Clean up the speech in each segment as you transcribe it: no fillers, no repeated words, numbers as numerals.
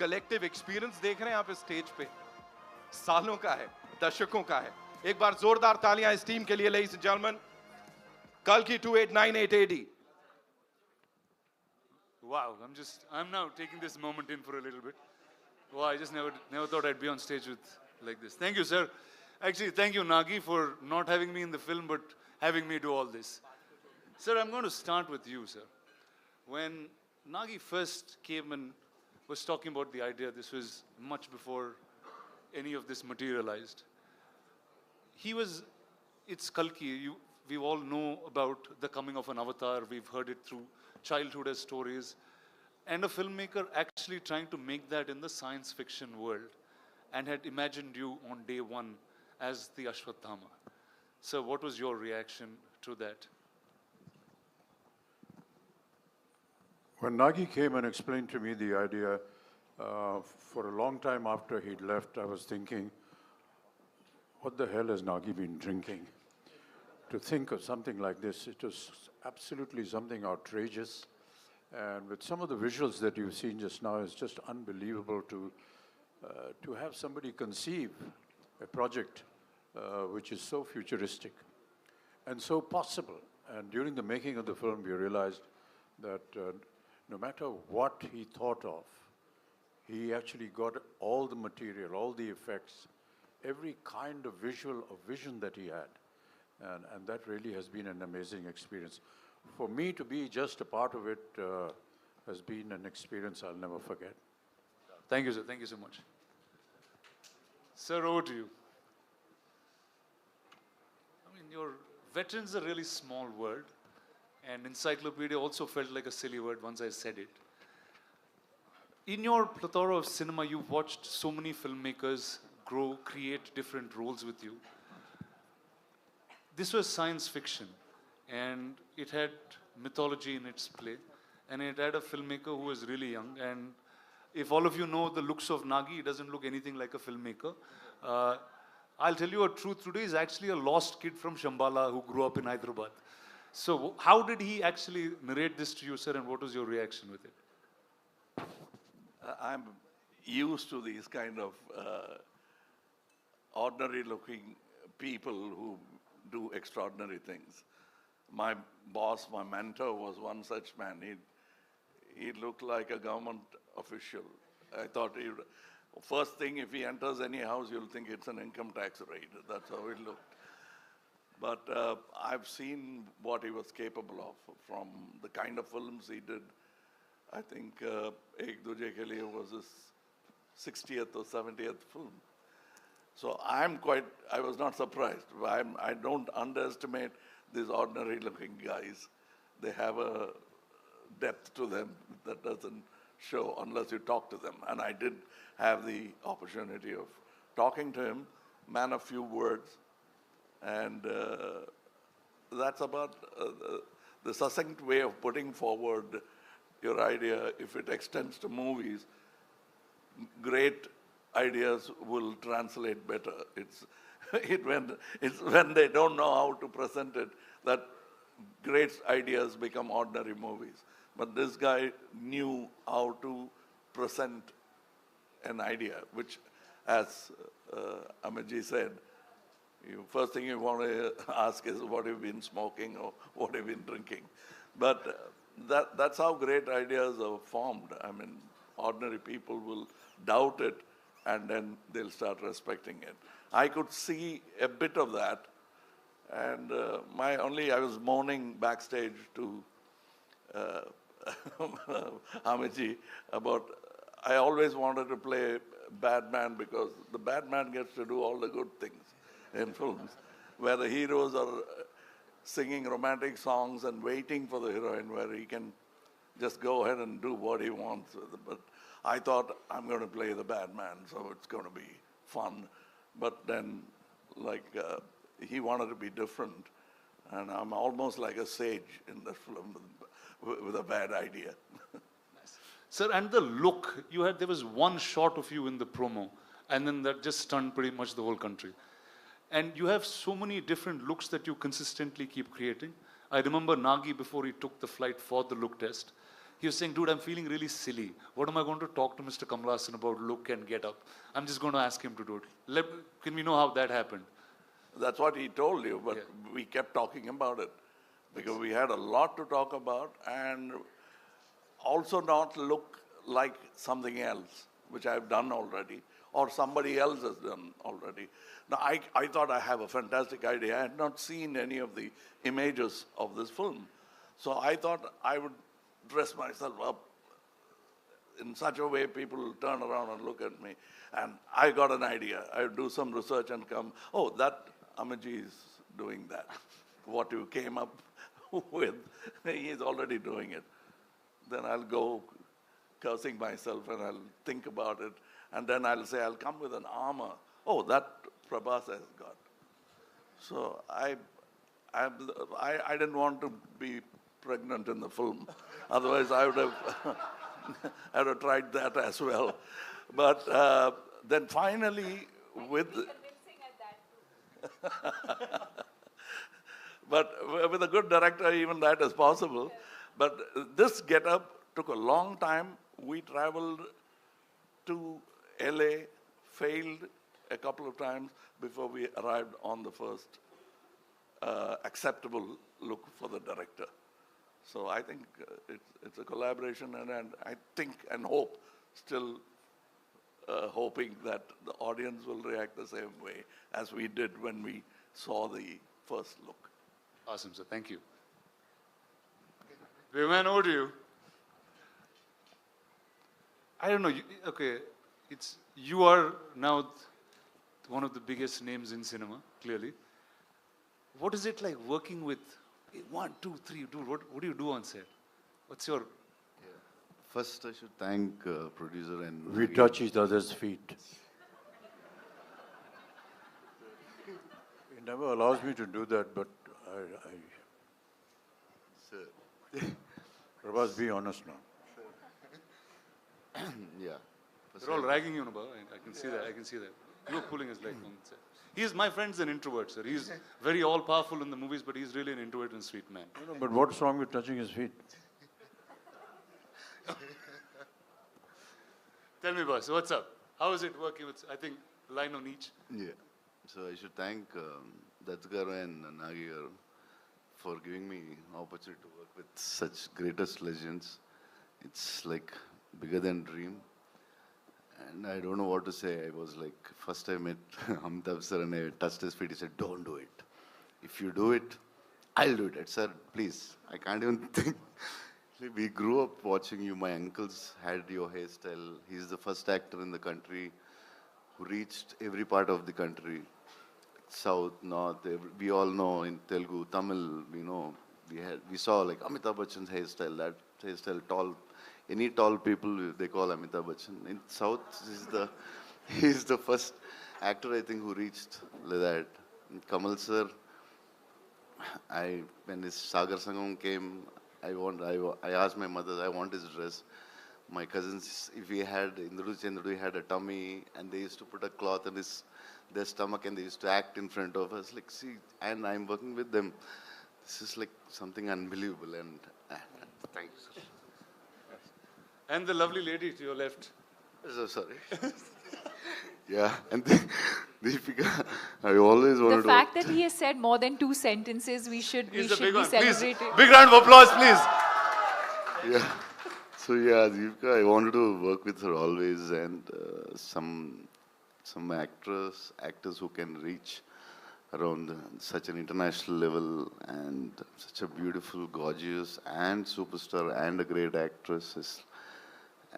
Collective experience देख रहे हैं आप इस स्टेज पे, सालों का है, दशकों का है। एक बार जोरदार तालियां इस टीम के लिए, ladies and gentlemen. Kalki 2898 AD. Wow, I'm now taking this moment in for a little bit. Wow, I just never thought I'd be on stage with like this. Thank you, sir. Actually, thank you, Nagi, for not having me in the film, but having me do all this. Sir, I'm going to start with you, sir. When Nagi first came and was talking about the idea, this was much before any of this materialized. It's Kalki. We all know about the coming of an avatar. We've heard it through childhood as stories. And a filmmaker actually trying to make that in the science fiction world and had imagined you on day one as the Ashwatthama. So what was your reaction to that? When Nagi came and explained to me the idea, for a long time after he'd left, I was thinking, what the hell has Nagi been drinking? To think of something like this, it was absolutely something outrageous. And with some of the visuals that you've seen just now, it's just unbelievable to have somebody conceive a project which is so futuristic and so possible. And during the making of the film, we realized that no matter what he thought of, he actually got all the material, all the effects, every kind of vision that he had. And that really has been an amazing experience. For me to be just a part of it has been an experience I'll never forget. Thank you, sir. Thank you so much. Sir, over to you. I mean, your veteran's a really small word, and encyclopedia also felt like a silly word once I said it. In your plethora of cinema, you've watched so many filmmakers grow, create different roles with you. This was science fiction, and it had mythology in its play, and it had a filmmaker who was really young. And if all of you know the looks of Nagi, he doesn't look anything like a filmmaker. I'll tell you a truth today, he's actually a lost kid from Shambhala who grew up in Hyderabad. So how did he actually narrate this to you, sir, and what was your reaction with it? I'm used to these kind of ordinary-looking people who do extraordinary things. My boss, my mentor, was one such man. He looked like a government official. I thought, first thing, if he enters any house, you'll think it's an income tax raid. That's how it looked. But I've seen what he was capable of from the kind of films he did. I think Ek Duje Ke Liye was his 60th or 70th film. So I was not surprised. I don't underestimate these ordinary looking guys. They have a depth to them that doesn't show unless you talk to them. And I did have the opportunity of talking to him, man of few words. And that's about the succinct way of putting forward your idea. If it extends to movies, great ideas will translate better. It's when they don't know how to present it that great ideas become ordinary movies. But this guy knew how to present an idea, which, as Amitji said, first thing you want to ask is what have you been smoking or what have you been drinking. But that's how great ideas are formed. I mean, ordinary people will doubt it, and then they'll start respecting it. I could see a bit of that, and I was moaning backstage to Amitji about, I always wanted to play bad man because the bad man gets to do all the good things in films, where the heroes are singing romantic songs and waiting for the heroine, where he can just go ahead and do what he wants. But I thought, I'm going to play the bad man, so it's going to be fun. But then, he wanted to be different. And I'm almost like a sage in the film with a bad idea. Nice. Sir, and the look, there was one shot of you in the promo, and then that just stunned pretty much the whole country. And you have so many different looks that you consistently keep creating. I remember Nagi, before he took the flight for the look test, he was saying, dude, I'm feeling really silly. What am I going to talk to Mr. Kamal Haasan about look and get up? I'm just going to ask him to do it. Can we know how that happened? That's what he told you, but Yeah. we kept talking about it because we had a lot to talk about and also not look like something else, which I've done already, or somebody else has done already. Now, I thought I have a fantastic idea. I had not seen any of the images of this film. So I thought I would dress myself up in such a way people will turn around and look at me. And I got an idea. I would do some research and come, oh, that Amaji is doing that. What you came up with, he is already doing it. Then I'll go cursing myself and I'll think about it. And then I'll say, I'll come with an armor. Oh, that Prabhas has got. So I didn't want to be pregnant in the film. Otherwise, I would have, I would have tried that as well. But then finally, with... But with a good director, even that is possible. But this get-up took a long time. We traveled to LA, failed a couple of times before we arrived on the first acceptable look for the director. So I think it's a collaboration, and I think and hope, still hoping that the audience will react the same way as we did when we saw the first look. Awesome, sir. Thank you. Viman, over to you. I don't know. Okay, you are now one of the biggest names in cinema, clearly. What is it like working with 1, 2, 3, dude? What do you do on set? What's your... First, I should thank producer and... We touch each other's feet. He never allows me to do that, but Sir. Prabhas, be honest now. Yeah. First They're all ragging you, Nabha. I can see that. I can see that. You were pulling his leg on set. My friend's an introvert, sir. He's very all-powerful in the movies, but he's really an introvert and sweet man. No, but what's wrong with touching his feet? Tell me, boss, what's up? How is it working with, I think, line on each? Yeah. So I should thank Dattgaru and Nagi for giving me opportunity to work with such greatest legends. It's like bigger than dream. And I don't know what to say. I was like, first I met Amitabh sir and I touched his feet. He said, don't do it. If you do it, I'll do it. I said, please, I can't even think. We grew up watching you. My uncles had your hairstyle. He's the first actor in the country who reached every part of the country. South, North, we all know in Telugu, Tamil, we saw like Amitabh Bachchan's hairstyle, that hairstyle, tall, any tall people they call Amitabh Bachchan. In South, he's the first actor I think who reached like that. And Kamal sir, when his Sagar Sangam came, I asked my mother, I want his dress. My cousins, if we had, Indru Chandru had a tummy and they used to put a cloth on their stomach and they used to act in front of us. Like, see, and I'm working with them. This is like something unbelievable and thank you, sir. And the lovely lady to your left. So sorry. Yeah, and Deepika, I always wanted to... The fact that he has said more than 2 sentences, we should be celebrating. Please, big round of applause, please. Yeah. So yeah, Deepika, I wanted to work with her always, and some actors who can reach around such an international level, and such a beautiful, gorgeous, and superstar, and a great actress.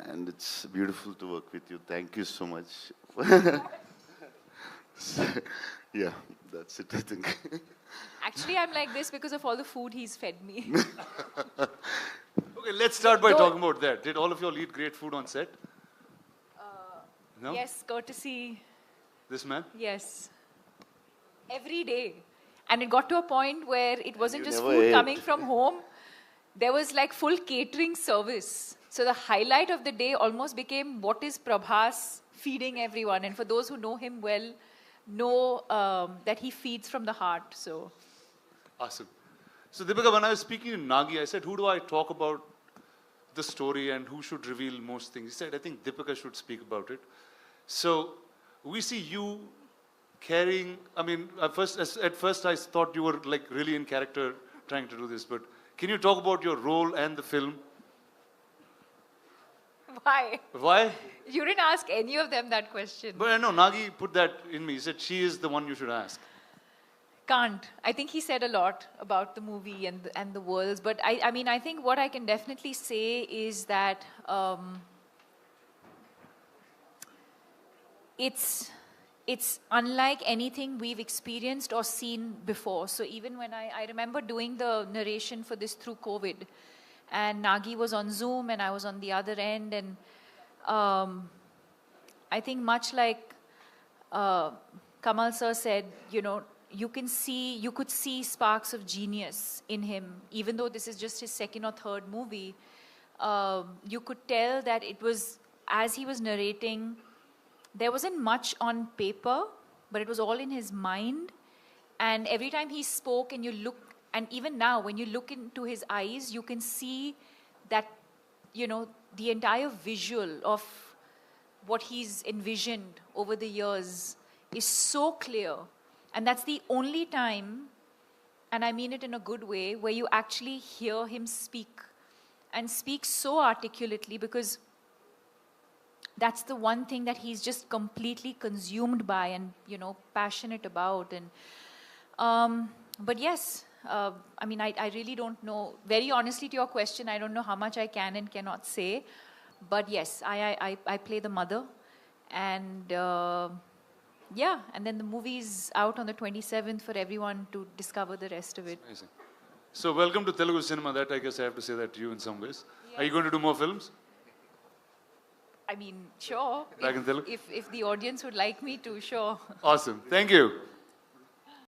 And it's beautiful to work with you. Thank you so much. Yeah, that's it, I think. Actually, I'm like this because of all the food he's fed me. Okay, let's start by talking about that. Did all of you all eat great food on set? No? Yes, courtesy. This man? Yes. Every day. And it got to a point where it wasn't You just never food ate. coming from home. There was like full catering service. So the highlight of the day almost became what is Prabhas feeding everyone. And for those who know him well, know that he feeds from the heart. So. Awesome. So Deepika, when I was speaking to Nagi, I said, who do I talk about the story and who should reveal most things. He said, I think Deepika should speak about it. So we see you carrying, I mean, at first I thought you were like really in character trying to do this, but can you talk about your role and the film? Why? Why? You didn't ask any of them that question. But I know Nagi put that in me. He said she is the one you should ask. Can't. I think he said a lot about the movie and the worlds. But I mean, I think what I can definitely say is that it's unlike anything we've experienced or seen before. So even when I remember doing the narration for this through COVID, and Nagi was on Zoom and I was on the other end, and I think much like Kamal sir said, you know, you could see sparks of genius in him, even though this is just his second or third movie. You could tell that it was, as he was narrating, there wasn't much on paper, but it was all in his mind. And every time he spoke and you look, and even now when you look into his eyes, you can see that, you know, the entire visual of what he's envisioned over the years is so clear. And that's the only time, and I mean it in a good way, where you actually hear him speak, and speak so articulately, because that's the one thing that he's just completely consumed by and, you know, passionate about. And but yes, I mean, I really don't know. Very honestly to your question, I don't know how much I can and cannot say. But yes, I play the mother. And yeah, and then the movie's out on the 27th for everyone to discover the rest of it. Amazing. So welcome to Telugu cinema. That I guess I have to say that to you in some ways. Yes. Are you going to do more films? I mean, sure. Back in Telugu? If the audience would like me to, sure. Awesome. Thank you.